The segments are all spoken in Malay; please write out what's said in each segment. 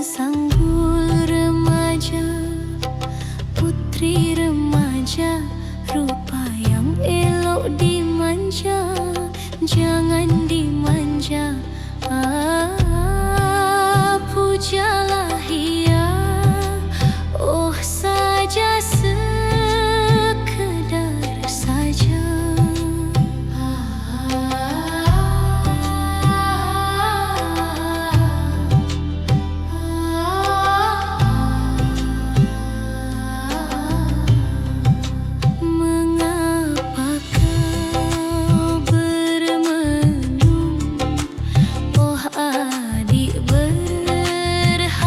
sanggul remaja, putri remaja, rupa yang elok dimanja, jangan dimanja. Pujalah ia, oh saja sekedar saja. Mengapa kau bermenung, oh adik berhati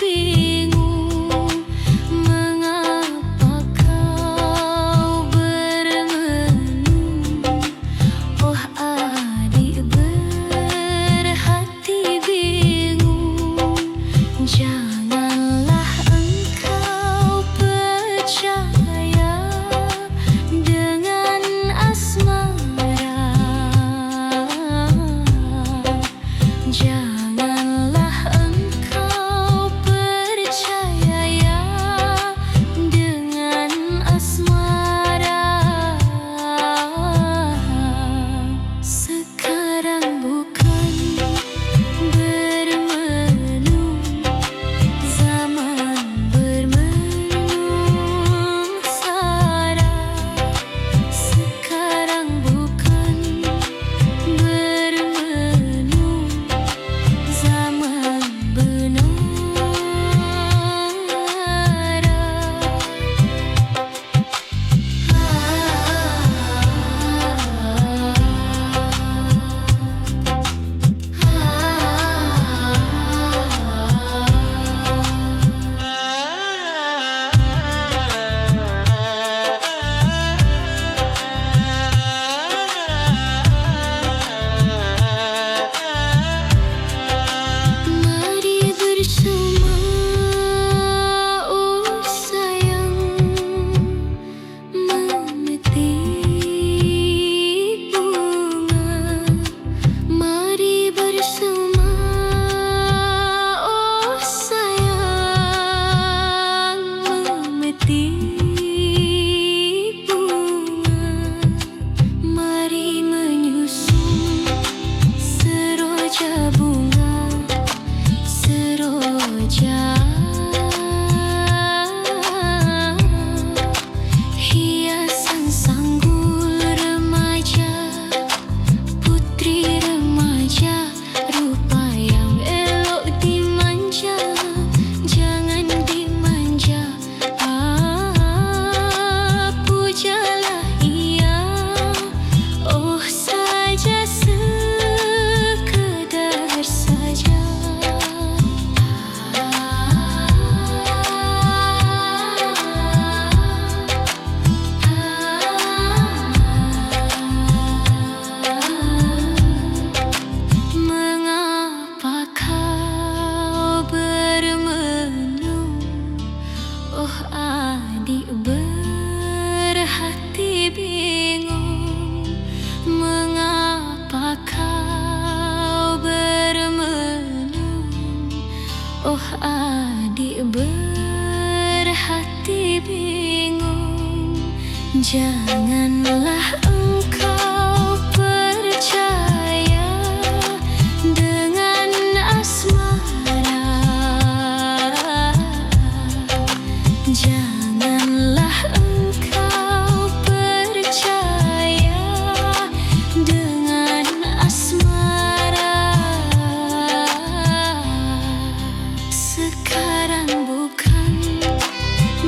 bingung? Mengapa kau bermenung, oh adik berhati bingung? Janganlah engkau percaya dengan asmara, janganlah engkau percaya dengan asmara. Sekarang bukan bermenung, zaman bermenung sara. Sekarang bukan bermenung, zaman benara. Mari bersama, oh sayang, memetik bunga. Mari bersama, oh sayang, memetik bunga. Mari menyusun seroja bunga, seroja hiasan sanggul remaja, putri remaja, rupa yang elok dimanja, jangan dimanja. Pujalah ia, oh saja sekedar saja. Mengapa kau bermenung, oh adik berhati bingung? Mengapa kau bermenung, oh adik berhati bingung? Janganlah engkau percaya dengan asmara, janganlah engkau percaya dengan asmara. Sekarang bukan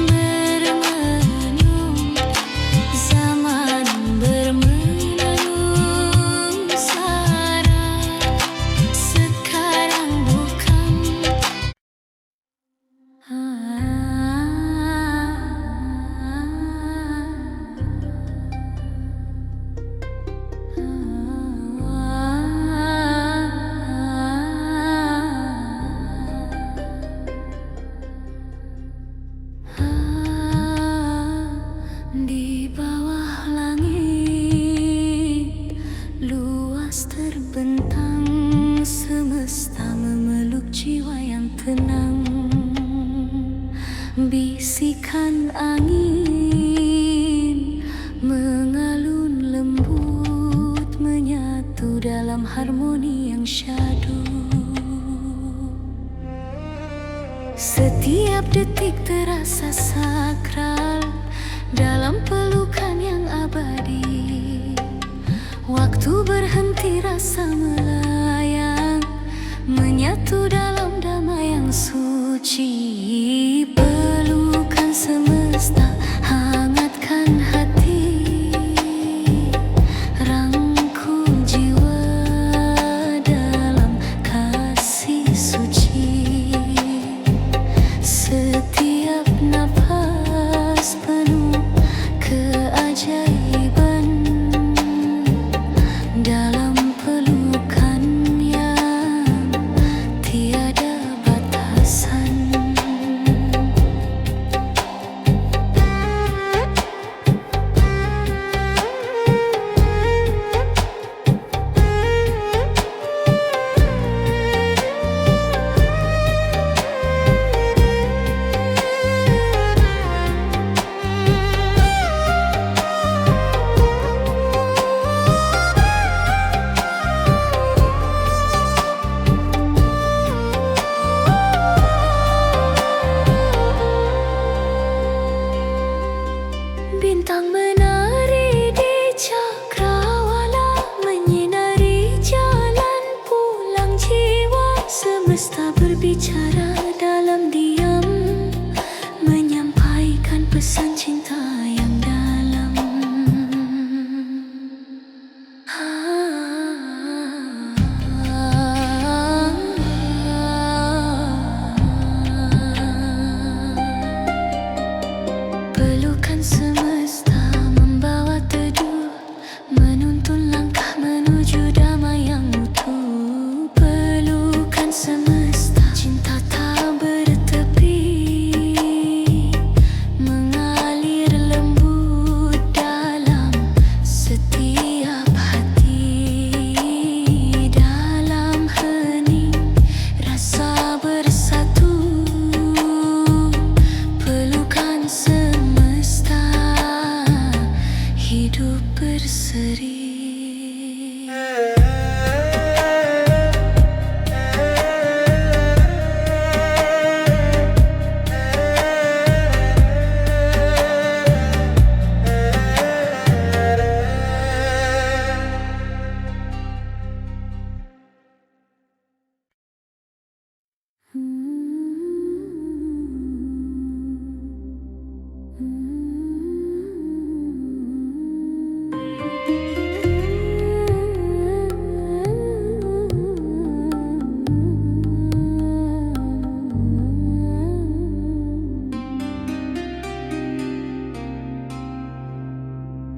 bermenung, zaman bermenung sara. Sekarang bukan tenang. Bisikan angin mengalun lembut, menyatu dalam harmoni yang syahdu. Setiap detik terasa sakral dalam pelukan yang abadi. Waktu berhenti, rasa melayang, menyatu dalam damai yang suci. Pelukan semesta hangatkan hati, rangkul jiwa dalam kasih suci. Setiap napas penuh keajaiban dalam pelukan yang tiada batasan. Bintang menari di cakrawala, menyinari jalan pulang jiwa. Semesta berbicara dalam diam, menyampaikan pesan cinta yang dalam. Pelukan semesta membawa teduh, menuntun langkah menuju damai yang utuh. Pelukan semesta, cinta tak bertepi, mengalir lembut dalam setiap hati. Dalam hening rasa bersatu, pelukan semesta hidup berseri.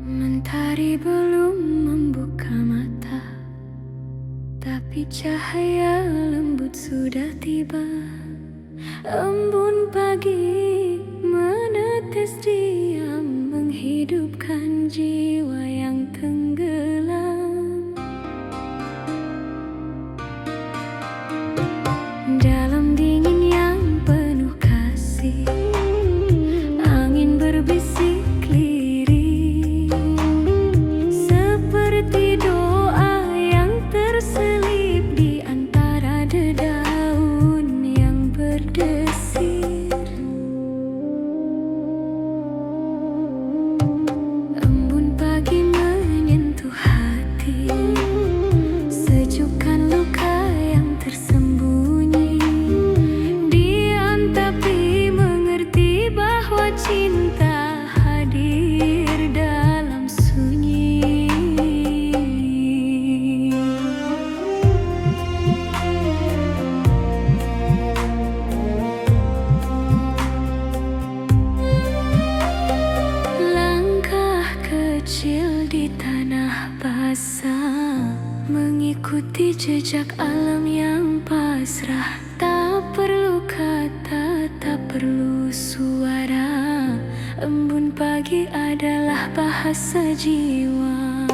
Mentari belum membuka mata, tapi cahaya lembut sudah tiba. Embun pagi menetes diam, menghidupkan jiwa yang tenggelam. Dalam dingin yang penuh kasih, angin berbisik lirih, seperti doa yang terselip di antara dedaun yang berdesir. Embun pagi menyentuh hati, sejukkan luka yang tersembunyi. Diam tapi mengerti bahwa cinta hadir dalam sunyi. Langkah kecil di tanah basah, mengikuti jejak alam yang pasrah. Tak perlu kata, tak perlu suara, embun pagi adalah bahasa jiwa.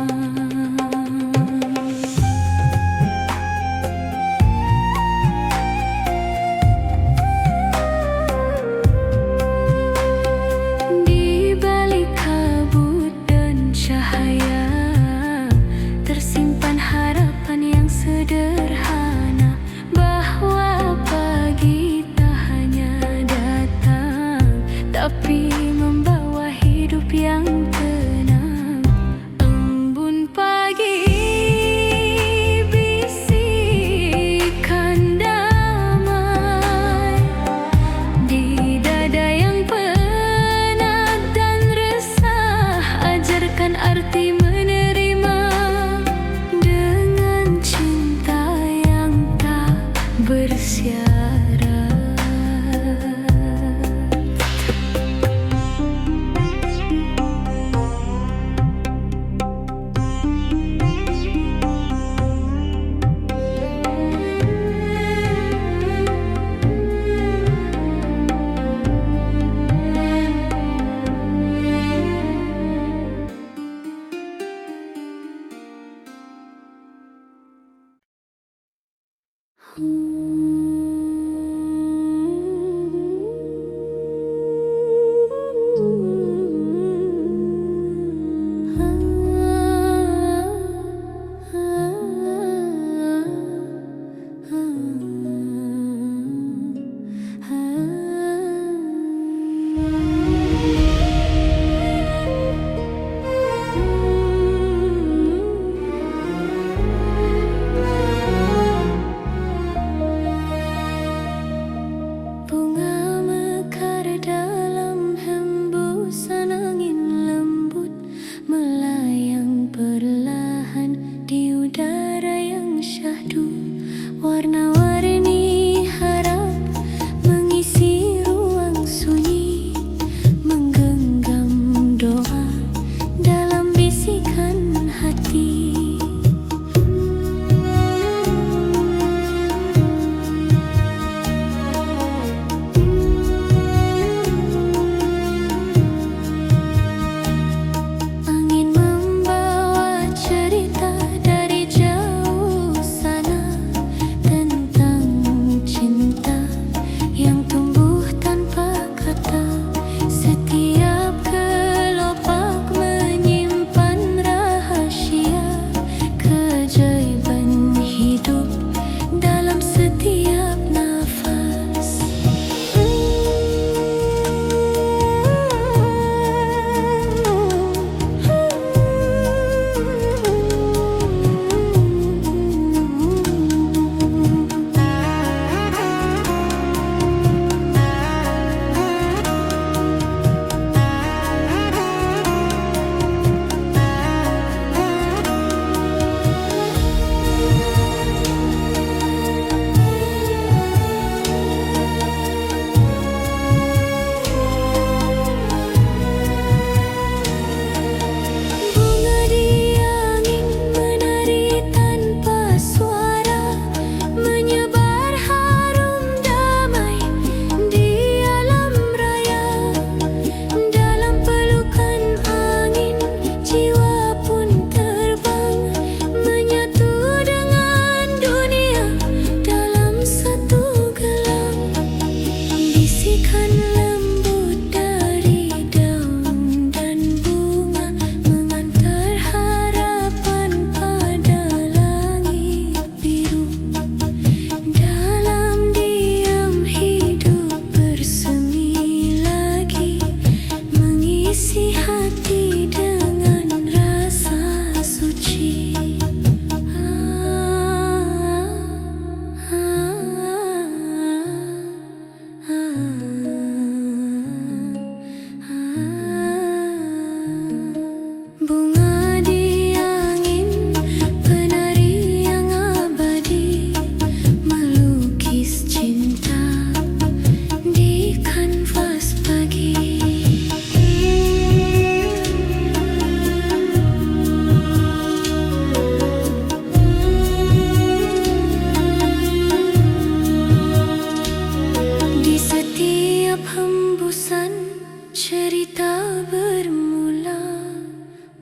hembusan cerita bermula,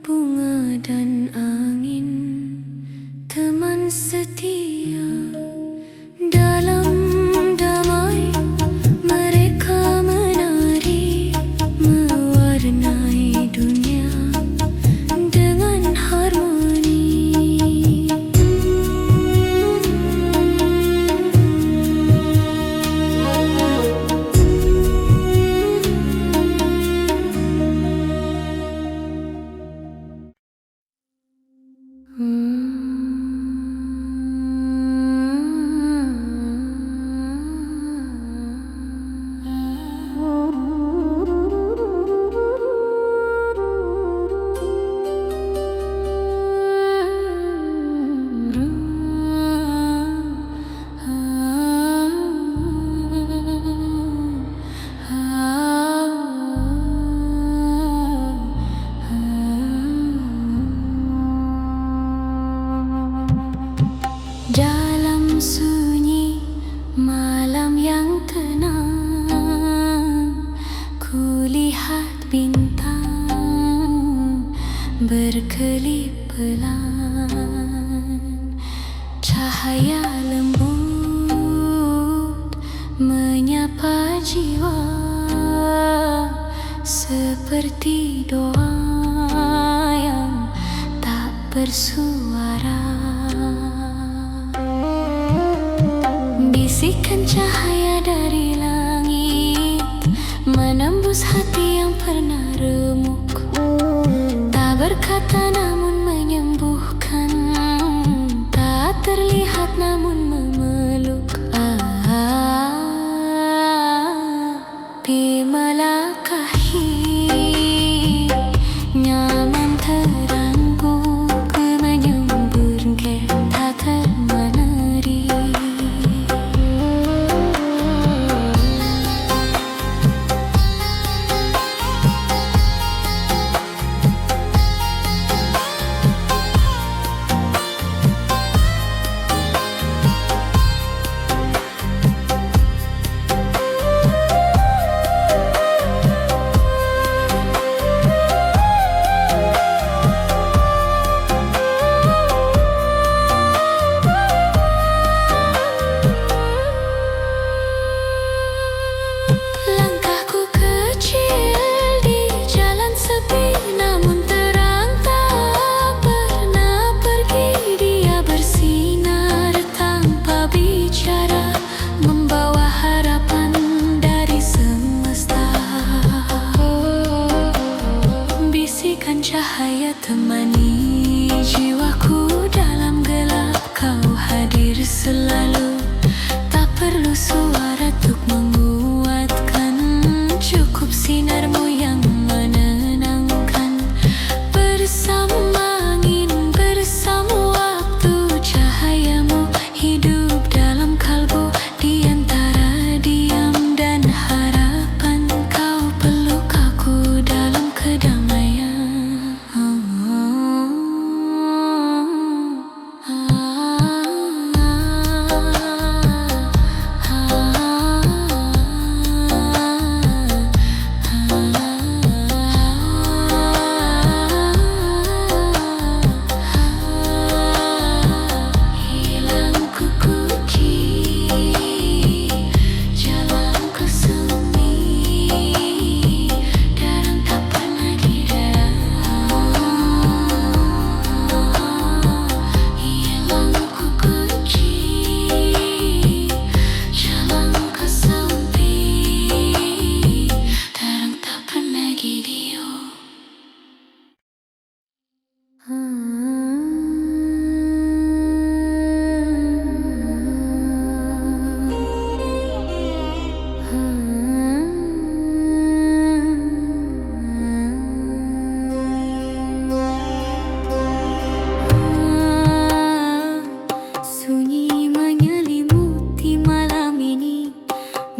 bunga dan angin, teman setia. Dalam damai mereka menari, mewarnai dunia dengan harmoni. Dalam sunyi malam yang tenang, kulihat bintang berkelip pelan. Cahaya lembut menyapa jiwa, seperti doa yang tak bersuara. Bisikan cahaya dari langit menembus hati yang pernah remuk, tak berkata namun menyembuhkan, tak terlihat namun memeluk. Pi melangkahi nyaman teranggung, menyembur ke tak termeneri. Cahaya temani jiwaku dalam gelap, kau hadir selalu, tak perlu suara untuk menguatkan, cukup sinarmu yang menenangkan. Bersama angin, bersama waktu, cahayamu hidup dalam kalbu, di antara diam dan harapan, kau peluk aku dalam kedamaian.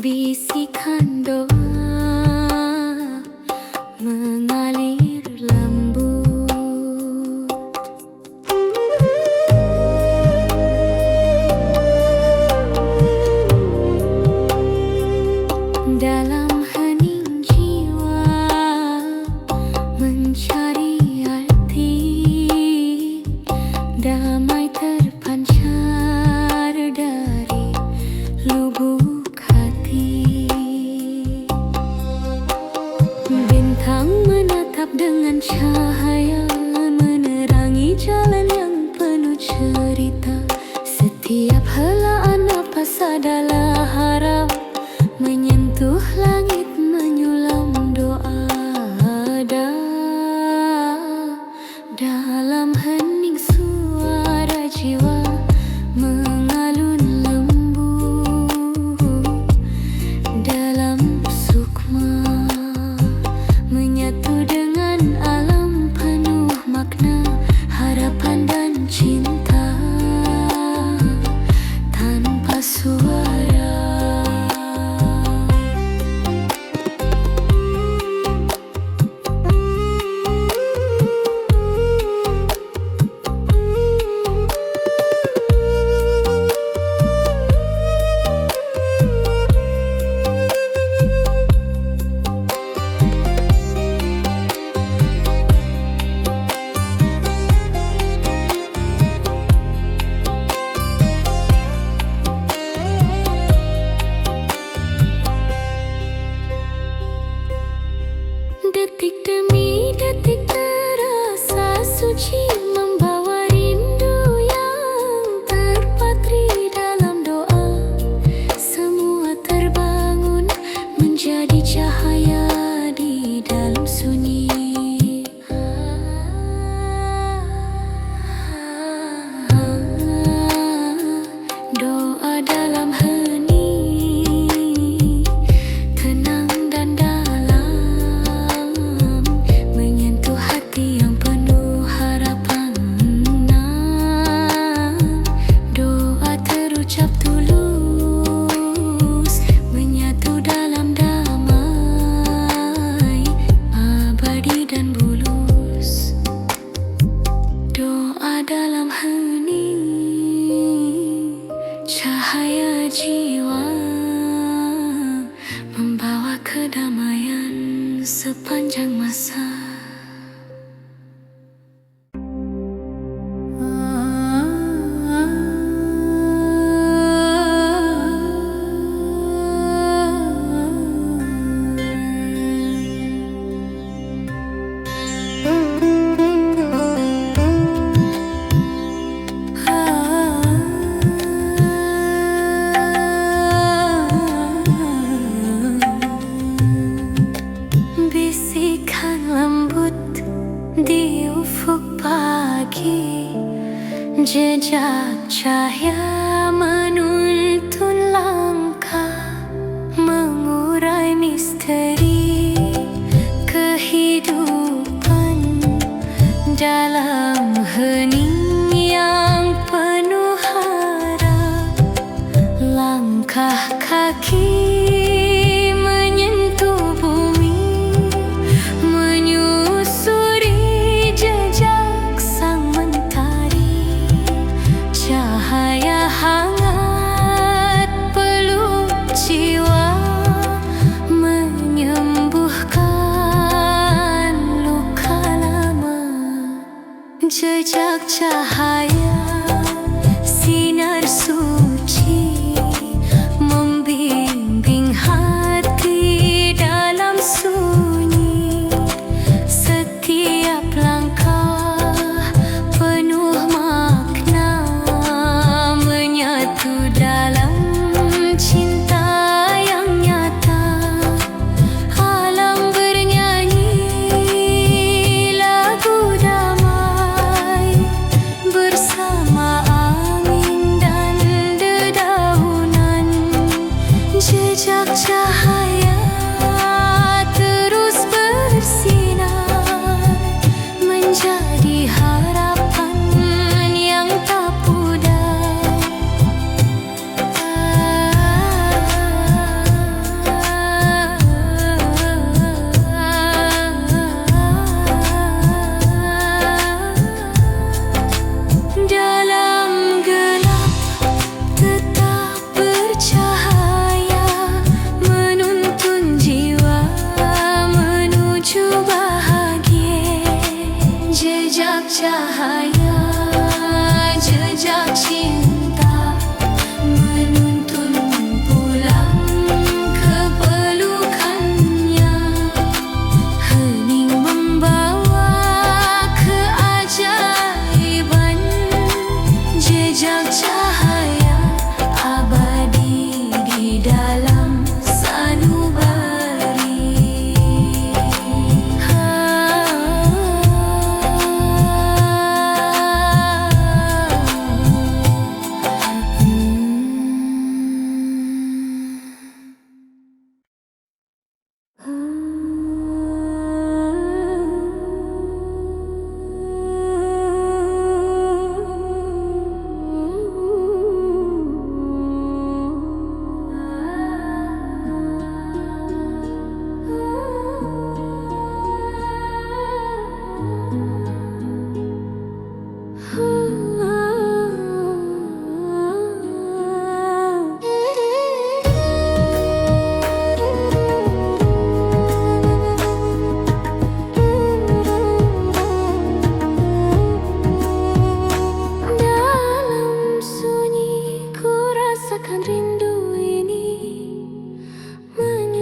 Bisikan doa mengalir lembut, dalam dengan cahaya menerangi jalan yang penuh cerita. Setiap helaan napas adalah harap menyentuh langit, menyulam doa. Dalam hening suara jiwa mengalun lembut, dalam sukma menyatu dengan alam penuh makna, harapan dan cinta tanpa suara. Detik demi detik terasa suci, membawa rindu yang terpatri dalam doa. Semua terbangun menjadi cahaya di dalam sunyi. Doa dalam hening, tenang dan dalam, menyentuh hati yang penuh harapan. Doa terucap tulus, menyatu dalam damai, abadi dan bulus. Doa dalam hening, cahaya jiwa membawa kedamaian sepanjang masa. Bisikan lembut di ufuk pagi, jejak cahaya menuntun langkah, mengurai misteri kehidupan dalam hening yang penuh harap. Langkah kaki menyentuh bumi, menyusuri jejak sang mentari. Cahaya hangat peluk jiwa, menyembuhkan luka lama. Jejak cahaya sinar suci membimbing hati dalam sunyi. Setiap langkah penuh makna, menyatu dalam cinta yang nyata. Alam bernyanyi lagu damai bersama.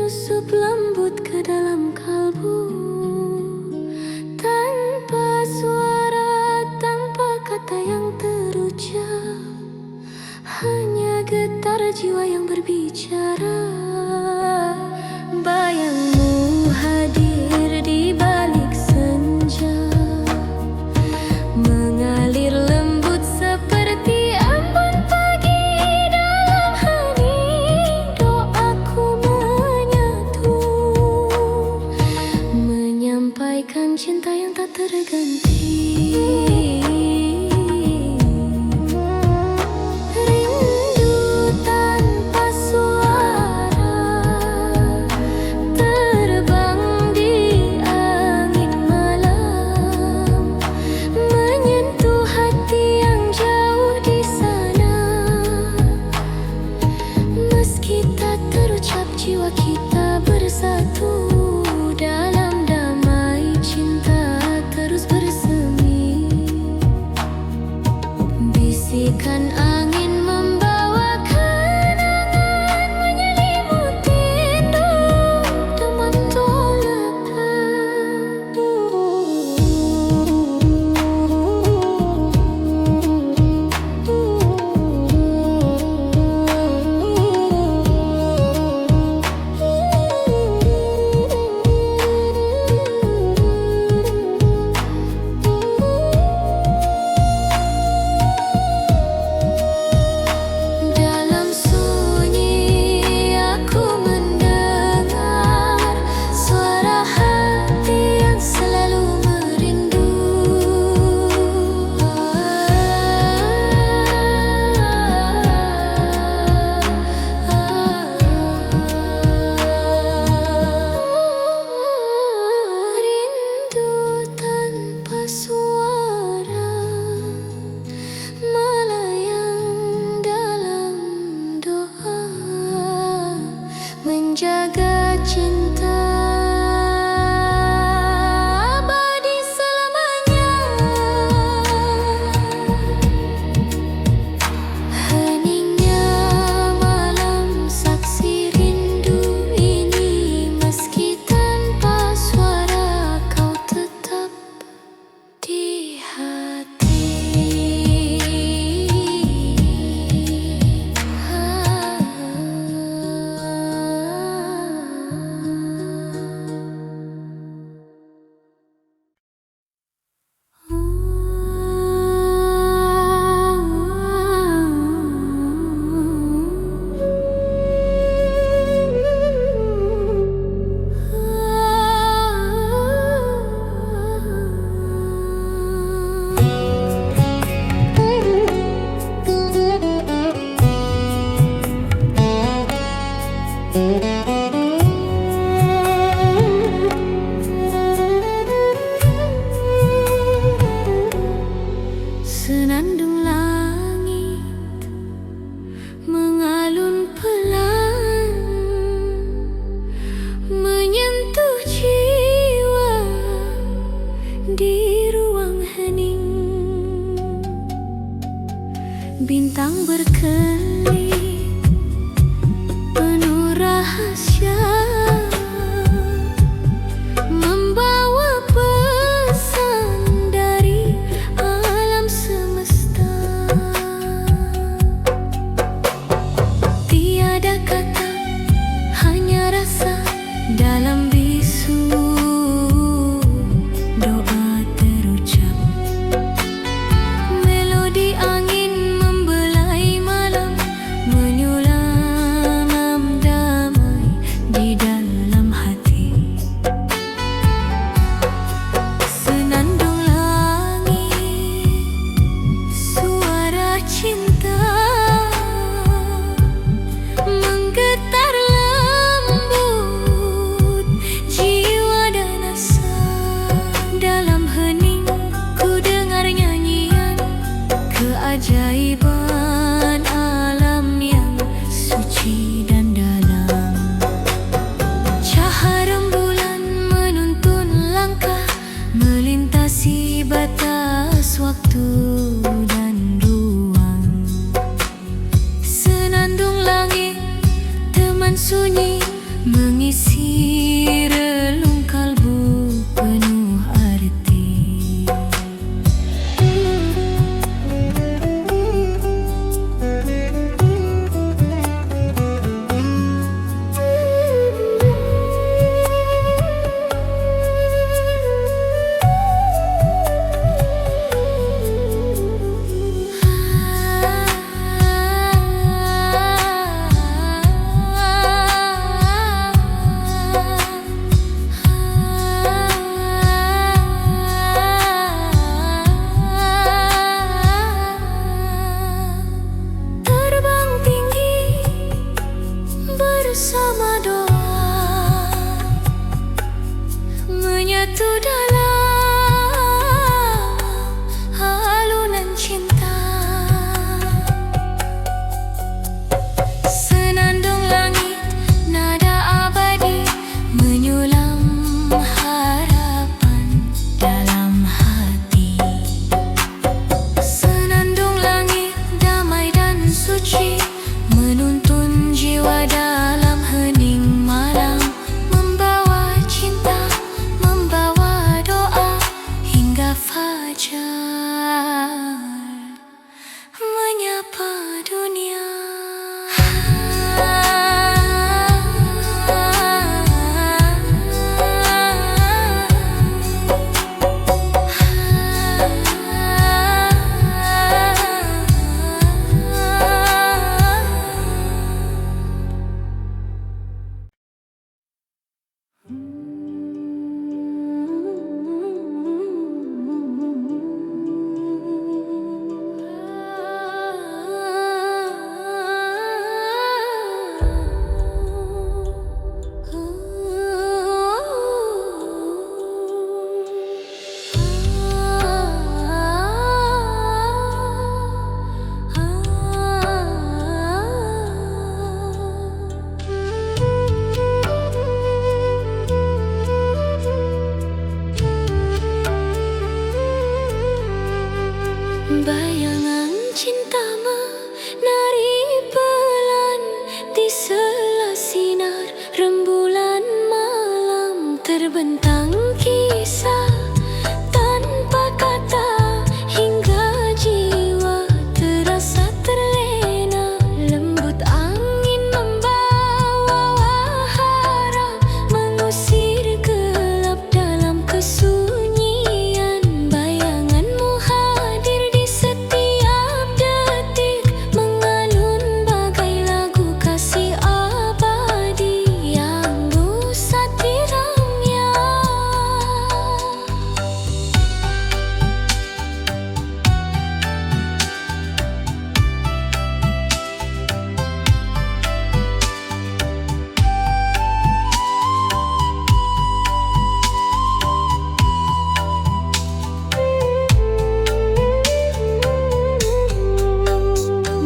menyusup lembut ke dalam kalbu, tanpa suara, tanpa kata yang terucap, hanya getar jiwa yang berbicara. Bayangmu hadir di balik senja, mengalir lembut seperti embun pagi dalam hening. Doaku menyatu, menyampaikan cinta yang tak terganti. Jiwa kita bersatu dalam damai, cinta terus bersemi. Bisikan angin membawa kenangan, menyelimuti rindu teman menjaga cinta abadi selamanya. Heningnya malam saksi rindu ini, meski tanpa suara kau tetap di hati. begitu dalam alunan cinta. Senandung langit, nada abadi menyulam harapan dalam hati. Senandung langit damai dan suci menuntun jiwa dalam hening malam, membawa cinta, membawa doa hingga fajar menyapa dunia. Bayangan cinta menari pelan di sela sinar rembulan malam, terbentang kisah tanpa kata hingga jiwa terasa terlena. Lembut angin membawa harap, mengusir gelap dalam kesunyian. Bayanganmu hadir di setiap detik, mengalun bagai lagu kasih abadi yang busat tiramnya.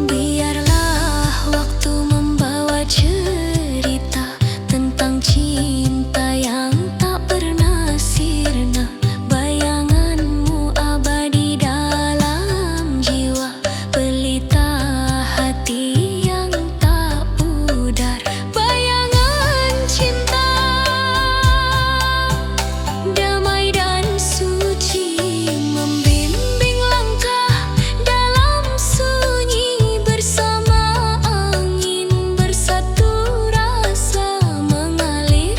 Biarlah waktu membawa cerita tentang cinta yang tak pernah sirna. Bayanganmu abadi dalam jiwa, pelita hati yang tak pudar. Bayangan cinta damai dan suci membimbing langkah dalam sunyi. Bersama angin bersatu rasa mengalir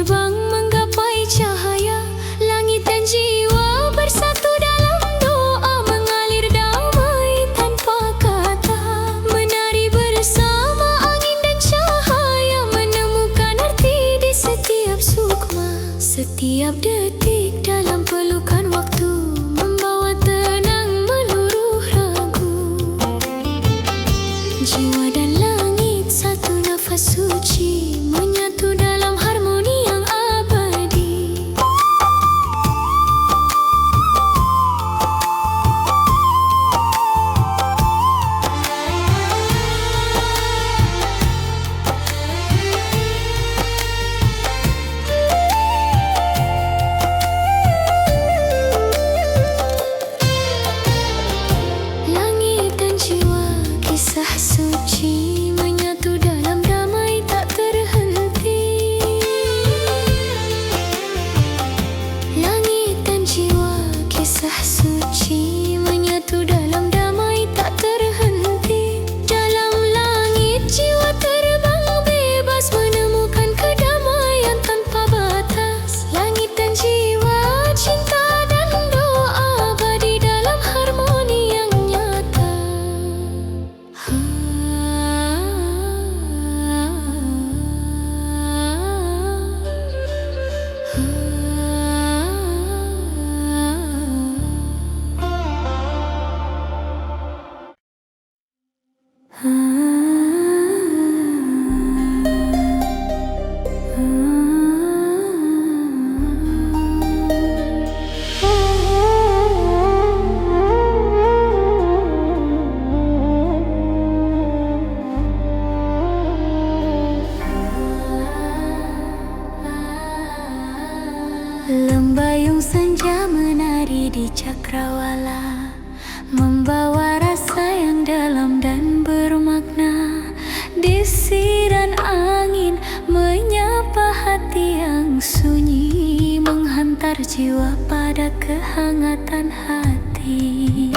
terbang menggapai cahaya. Langit dan jiwa bersatu dalam doa, mengalir damai tanpa kata. Menari bersama angin dan cahaya, menemukan arti di setiap sukma. Setiap detik dalam pelukan waktu, membawa tenang meluruh ragu. Jiwa dan langit satu nafas suci, menyatu dalam harmoni yang abadi. Langit dan jiwa, kisah suci, menyatu dalam damai tak terhenti. Langit dan jiwa, kisah suci, menyatu dalam damai tak terhenti. Dalam langit jiwa terbang bebas, menemukan kedamaian tanpa batas. Langit dan jiwa, cinta dan doa abadi dalam harmoni yang nyata. Lembayung senja menari di cakrawala, membawa rasa yang dalam dan bermakna. Desiran angin menyapa hati yang sunyi, menghantar jiwa pada kehangatan hati.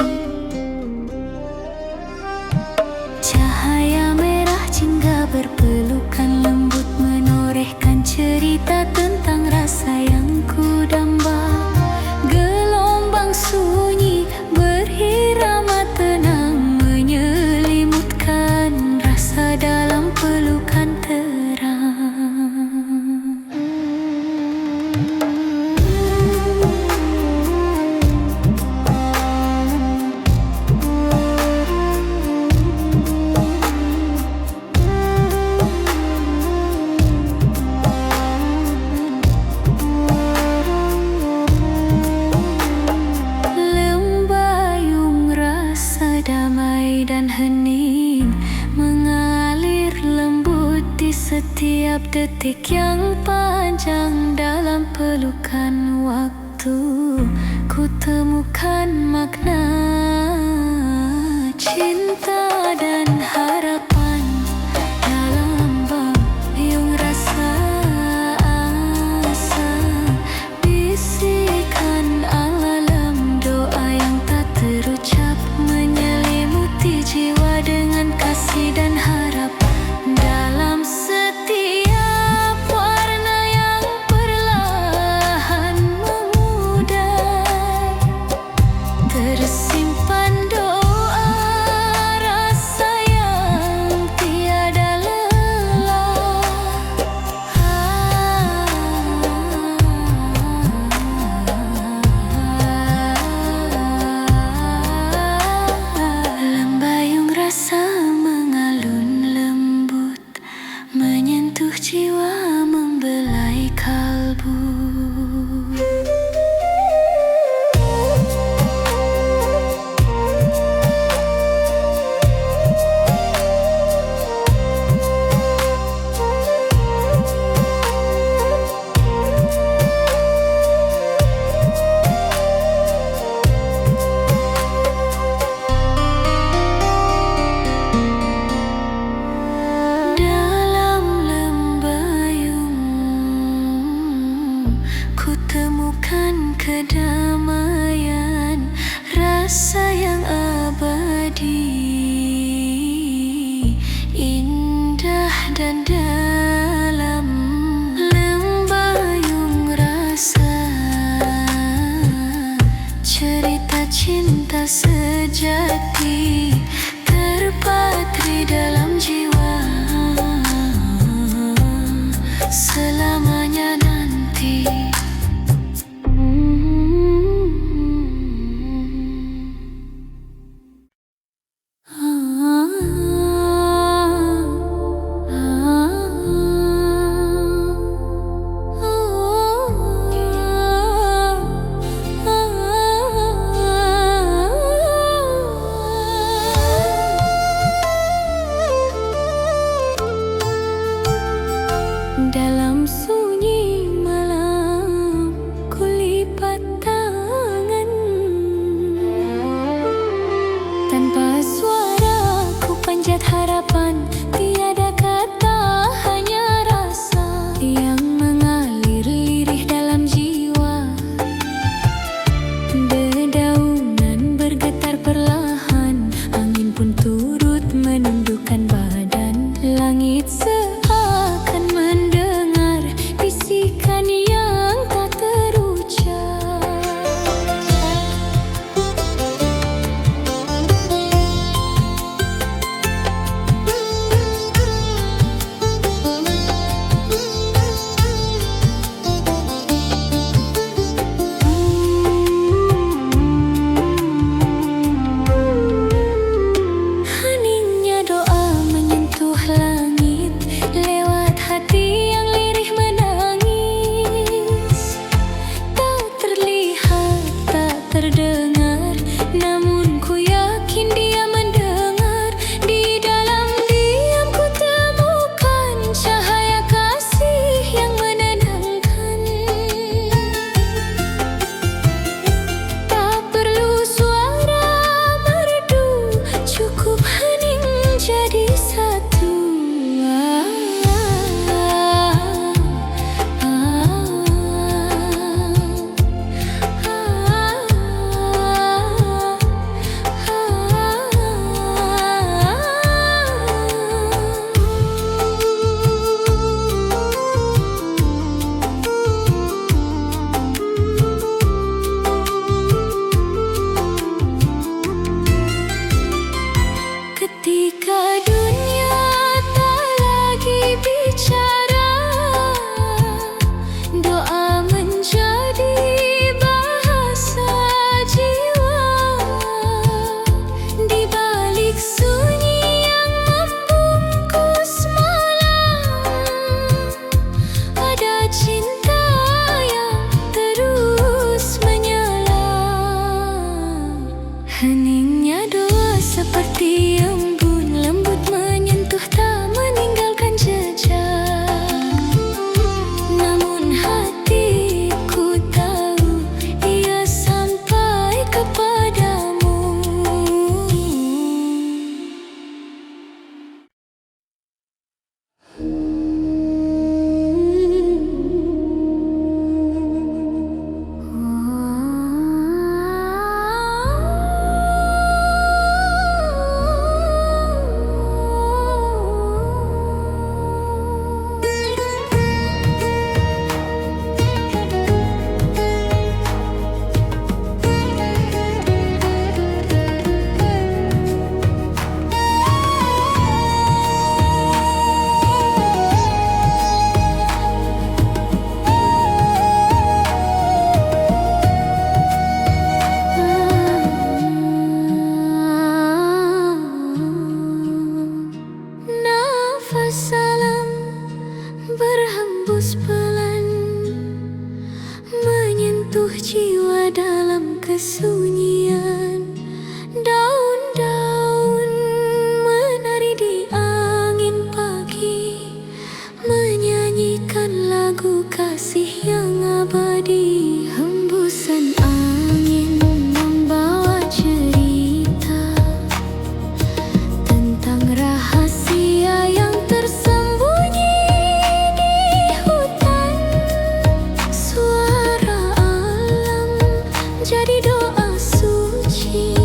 Cahaya merah jingga berpelukan lembut, menorehkan cerita tentang rasa yang kudamba. Gelombang sunyi berirama tenang, menyelimutkan rasa dalam pelukan terang. Damai dan hening mengalir lembut di setiap detik yang panjang. Dalam pelukan waktu, ku temukan makna cinta dan harapan. Dalam bayung rasa asa, bisikan alam doa yang tak terucap, menyelimuti jiwa dengan kasih dan harap. Dalam setiap warna yang perlahan memudar, tersimpan doa, rasa yang tiada lelah. Lembayung rasa mengalun lembut, menyentuh jiwa, membelai kalbu. Dalam lembayung, ku temukan kedamaian, rasa yang abadi, indah dan dalam. Lembah Dalam sunyi malam ku lipat tangan, tanpa suara ku panjat harapan. Tiada kata, hanya rasa yang mengalir lirih dalam jiwa. Dedaunan bergetar perlahan, angin pun turut menundukkan badan. Langit seakan mendengar bisikan yang tak terucap. Heningnya doa menyentuh langit, lewat hati yang lirih menangis. Tak terlihat, tak terdengar, namun ku yakin dia mendengar. Di dalam diam ku temukan cahaya kasih yang menenangkan. Tak perlu suara merdu, cukup hening jadi satu. Ketika dunia tak lagi bicara, doa menjadi bahasa jiwa. Di balik sunyi yang membungkus malam, ada cinta yang terus menyala. Heningnya doa seperti embun lembut menyentuh, tak meninggalkan jejak. Namun hatiku tahu ia sampai kepadamu. Nafas salam berhembus pelan, menyentuh jiwa dalam kesunyian. Daun-daun menari di angin pagi, menyanyikan lagu kasih yang abadi. Hembusan angin membawa cerita tentang rahasia yang tersembunyi di hutan. Suara alam jadi doa suci,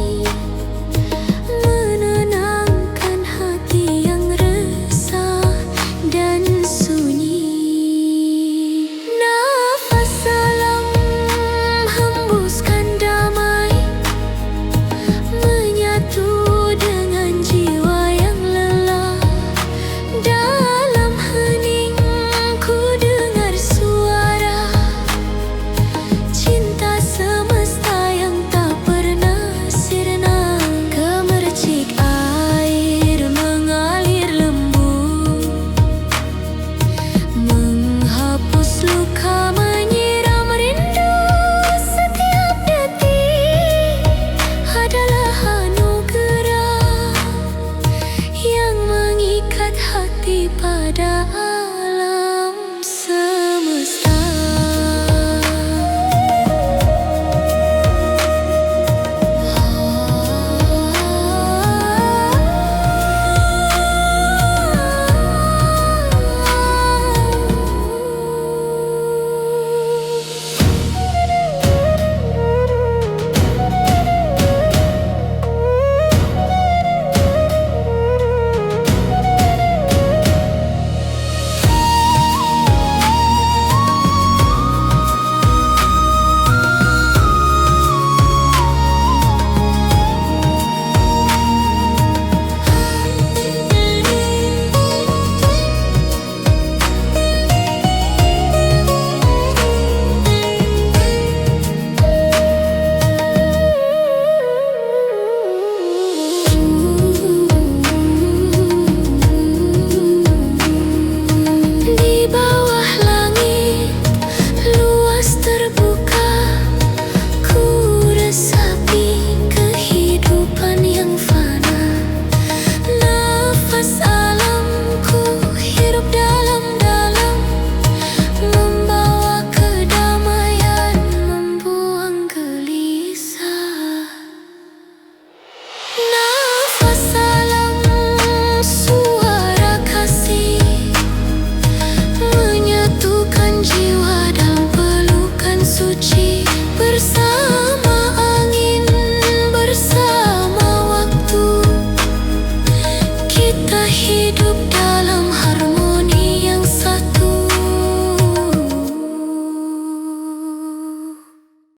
menenangkan hati yang resah dan sunyi. Nafas alam hembuskan damai, menyatu dengan jiwa yang lelah. Dalam hening ku dengar suara cinta semesta yang tak pernah sirna. Gemercik air mengalir lembut, menghapus luka, menyiram rindu. Setiap detik adalah anugerah yang mengikat hati pada